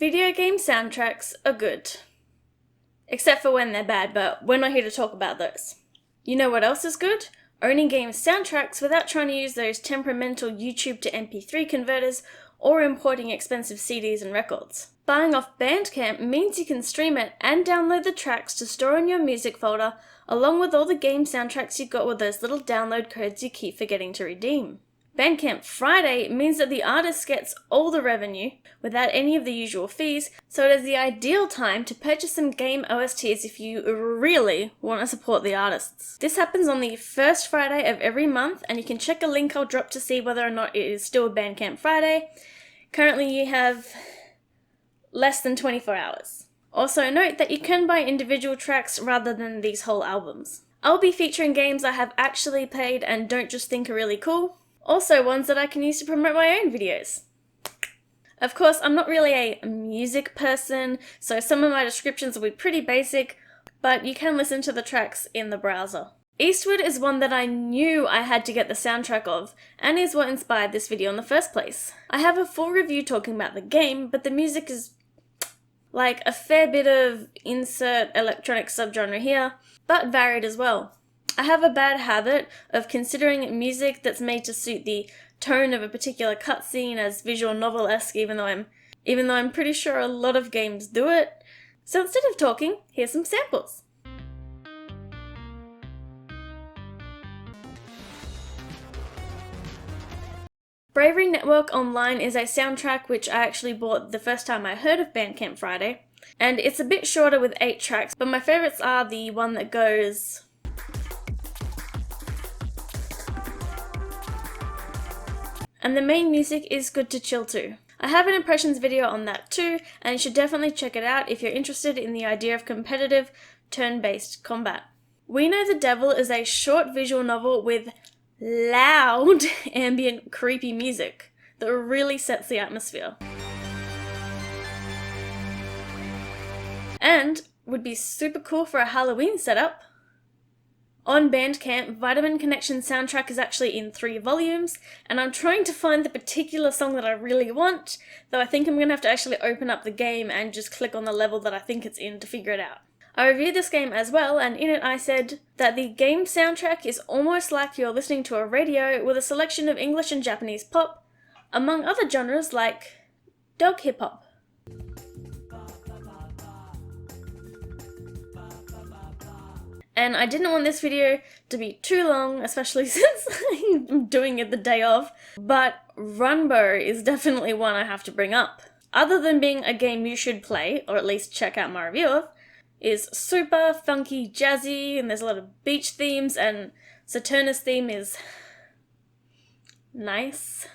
Video game soundtracks are good. Except for when they're bad, but we're not here to talk about those. You know what else is good? Owning game soundtracks without trying to use those temperamental YouTube to MP3 converters or importing expensive CDs and records. Buying off Bandcamp means you can stream it and download the tracks to store in your music folder, along with all the game soundtracks you got with those little download codes you keep forgetting to redeem. Bandcamp Friday means that the artist gets all the revenue without any of the usual fees, so it is the ideal time to purchase some game OSTs if you really want to support the artists. This happens on the first Friday of every month, and you can check a link I'll drop to see whether or not it is still Bandcamp Friday. Currently you have less than 24 hours. Also note that you can buy individual tracks rather than these whole albums. I'll be featuring games I have actually played and don't just think are really cool. Also ones that I can use to promote my own videos. Of course, I'm not really a music person, so some of my descriptions will be pretty basic, but you can listen to the tracks in the browser. Eastward is one that I knew I had to get the soundtrack of, and is what inspired this video in the first place. I have a full review talking about the game, but the music is like a fair bit of insert electronic subgenre here, but varied as well. I have a bad habit of considering music that's made to suit the tone of a particular cutscene as visual novel-esque, even though I'm pretty sure a lot of games do it. So instead of talking, here's some samples. Bravery Network Online is a soundtrack which I actually bought the first time I heard of Bandcamp Friday, and it's a bit shorter with 8 tracks, but my favourites are the one that goes... and the main music is good to chill to. I have an impressions video on that too, and you should definitely check it out if you're interested in the idea of competitive, turn-based combat. We Know the Devil is a short visual novel with loud, ambient, creepy music that really sets the atmosphere. And would be super cool for a Halloween setup. On Bandcamp, Vitamin Connection soundtrack is actually in 3 volumes, and I'm trying to find the particular song that I really want, though I think I'm going to have to actually open up the game and just click on the level that I think it's in to figure it out. I reviewed this game as well, and in it I said that the game soundtrack is almost like you're listening to a radio with a selection of English and Japanese pop, among other genres like dog hip hop. And I didn't want this video to be too long, especially since I'm doing it the day of, but Runbow is definitely one I have to bring up. Other than being a game you should play, or at least check out my review of, is super funky, jazzy, and there's a lot of beach themes, and Saturna's theme is nice.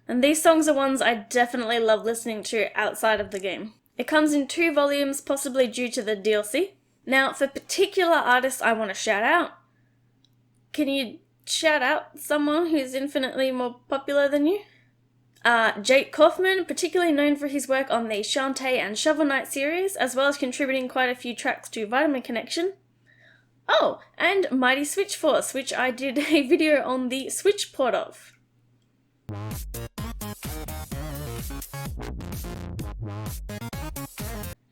And these songs are ones I definitely love listening to outside of the game. It comes in 2 volumes, possibly due to the DLC. Now, for particular artists I want to shout out, can you shout out someone who's infinitely more popular than you? Jake Kaufman, particularly known for his work on the Shantae and Shovel Knight series, as well as contributing quite a few tracks to Vitamin Connection. Oh, and Mighty Switch Force, which I did a video on the Switch port of.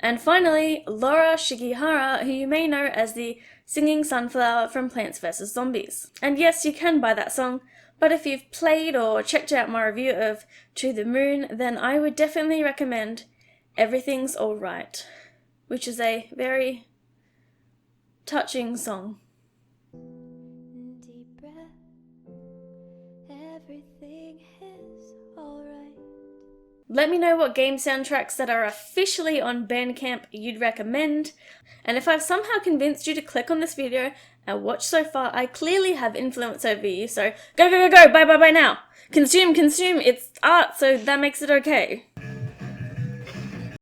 And finally, Laura Shigihara, who you may know as the Singing Sunflower from Plants vs. Zombies. And yes, you can buy that song, but if you've played or checked out my review of To the Moon, then I would definitely recommend Everything's Alright, which is a very touching song. Deep breath, everything is alright. Let me know what game soundtracks that are officially on Bandcamp you'd recommend, and if I've somehow convinced you to click on this video and watch so far, I clearly have influence over you, so go, buy now! Consume, it's art, so that makes it okay.